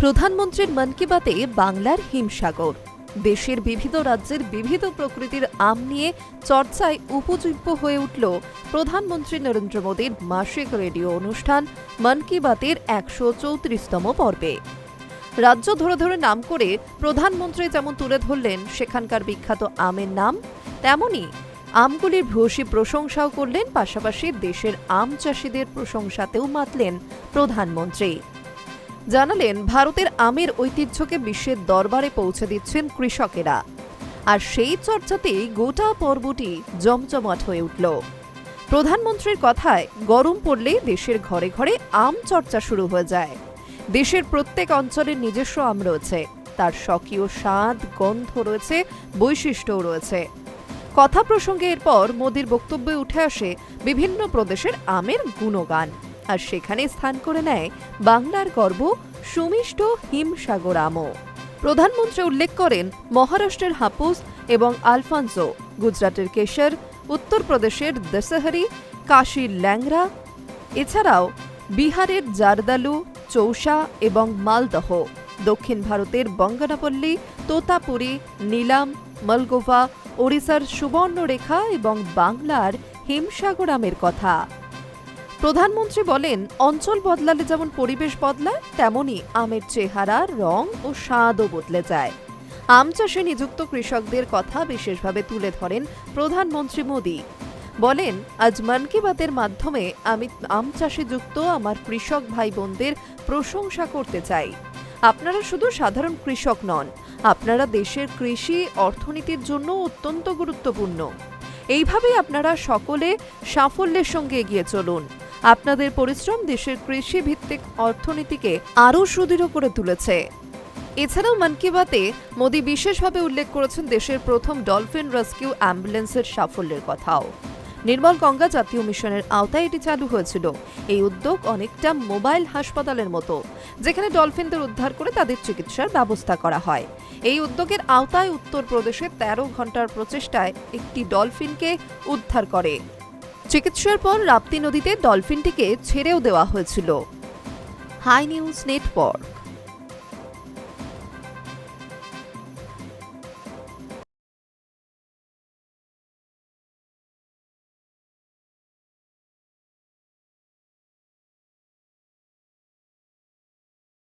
প্রধানমন্ত্রীর মন কি বাতে বাংলার হিমসাগর। দেশের বিবিধ রাজ্যের বিবিধ প্রকৃতির আম নিয়ে চর্চায় উপজীব্য হয়ে উঠল প্রধানমন্ত্রী নরেন্দ্র মোদীর মাসিক রেডিও অনুষ্ঠান মন কি বাতের ১৩৪তম পর্বে। রাজ্য ধরে ধরে নাম করে প্রধানমন্ত্রী যেমন তুলে ধরলেন সেখানকার বিখ্যাত আমের নাম, তেমনি আমগুলির ভূয়সী প্রশংসাও করলেন, পাশাপাশি দেশের আম চাষিদের প্রশংসাতেও মাতলেন প্রধানমন্ত্রী। জানালেন ভারতের আমের ঐতিহ্যকে বিশ্বের দরবারে পৌঁছে দিচ্ছেন কৃষকেরা। আর সেই চর্চাতেই গোটা পর্বটি জমজমাট হয়ে উঠল। প্রধানমন্ত্রীর কথায় গরম পড়লেই দেশের ঘরে ঘরে আম চর্চা শুরু হয়ে যায়। দেশের প্রত্যেক অঞ্চলের নিজস্ব আম রয়েছে, তার স্বকীয় স্বাদ, গন্ধ রয়েছে, বৈশিষ্ট্যও রয়েছে। কথা প্রসঙ্গে এরপর মোদির বক্তব্যে উঠে আসে বিভিন্ন প্রদেশের আমের গুণগান, আর সেখানে স্থান করে নেয় বাংলার গর্ব সুমিষ্ট হিমসাগর আমও। প্রধানমন্ত্রী উল্লেখ করেন মহারাষ্ট্রের হাপুস এবং আলফানসো, গুজরাটের কেশর, উত্তরপ্রদেশের দশহরি, কাশীর ল্যাংরা, এছাড়াও বিহারের জারদালু, চৌসা এবং মালদহ, দক্ষিণ ভারতের বঙ্গনাপল্লী, তোতাপুরি, নীলাম, মলগোভা, ওড়িশার সুবর্ণরেখা এবং বাংলার হিমসাগর আমের কথা। প্রধানমন্ত্রী বলেন, অঞ্চল বদলালে যেমন পরিবেশ বদলায়, তেমনি আমের চেহারা, রং ও স্বাদও বদলে যায়। আম চাষে নিযুক্ত কৃষকদের কথা বিশেষভাবে তুলে ধরেন প্রধানমন্ত্রী মোদী। বলেন, আজ মন কি বাতের মাধ্যমে আমি আম চাষে যুক্ত আমার কৃষক ভাই বোনদের প্রশংসা করতে চাই। আপনারা শুধু সাধারণ কৃষক নন, আপনারা দেশের কৃষি অর্থনীতির জন্য অত্যন্ত গুরুত্বপূর্ণ। এইভাবেই আপনারা সকলে সাফল্যের সঙ্গে এগিয়ে চলুন। আপনাদের পরিশ্রম দেশের কৃষি ভিত্তিক অর্থনীতিকে আরও সুদৃঢ় করে তুলেছে। এছাড়াও মন কি বাতে মোদী বিশেষভাবে উল্লেখ করেছেন দেশের প্রথম ডলফিন রেস্কিউ অ্যাম্বুলেন্সের সাফল্যের কথাও। নির্মল গঙ্গা জাতীয় মিশনের আওতায় এটি চালু হয়েছিল। এই উদ্যোগ অনেকটা মোবাইল হাসপাতালের মতো, যেখানে ডলফিনদের উদ্ধার করে তাদের চিকিৎসার ব্যবস্থা করা হয়। এই উদ্যোগের আওতায় উত্তরপ্রদেশে ১৩ ঘন্টার প্রচেষ্টায় একটি ডলফিনকে উদ্ধার করে চিকিৎসার পর রাপ্তি নদীতে ডলফিনটিকে ছেড়েও দেওয়া হয়েছিল। Hi news network.